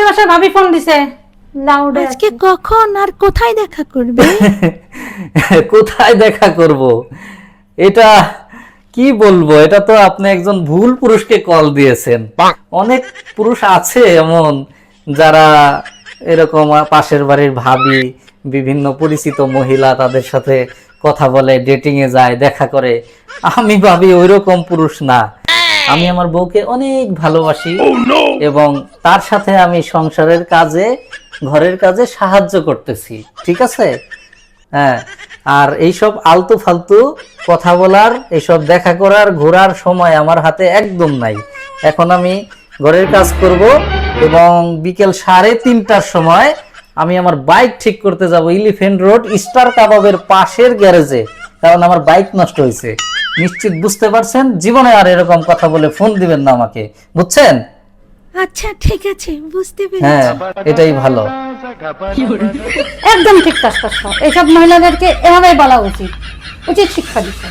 বাসায় ভাবি ফোন দিছে, লাউডে। আজকে কখন আর কোথায় দেখা করবে? কোথায় দেখা করব, এটা কি বলবো, এটা তো আপনি একজন ভুল পুরুষকে কল দিয়েছেন। অনেক পুরুষ আছে এমন যারা এরকম পাশের বাড়ির ভাবি, বিভিন্ন পরিচিত মহিলা তাদের সাথে কথা বলে, ডেটিং এ যায়, দেখা করে। আমি ভাবি ওইরকম পুরুষ না। আমি আমার বউকে অনেক ভালোবাসি এবং তার সাথে আমি সংসারের কাজে, ঘরের কাজে সাহায্য করতেছি, ঠিক আছে? হ্যাঁ, আর এইসব আলতু ফালতু কথা বলার, এইসব দেখা করার, ঘোরার সময় আমার হাতে একদম নাই। এখন আমি ঘরের কাজ করব এবং বিকেল 3:30টার সময় আমি আমার বাইক ঠিক করতে যাব এলিফ্যান্ট রোড স্টার কাবাবের পাশের গ্যারেজে, কারণ আমার বাইক নষ্ট হয়েছে। নিশ্চিত বুঝতে পারছেন, জীবনে আর এরকম কথা বলে ফোন দিবেন না আমাকে, বুঝছেন? আচ্ছা ঠিক আছে, বুঝতে হ্যাঁ, পেরেছি। এটাই ভালো। একদম ঠিক কাজ করছো, এইসব মহিলাদেরকে এভাবেই বলা উচিত, উচিত শিক্ষা দিতে।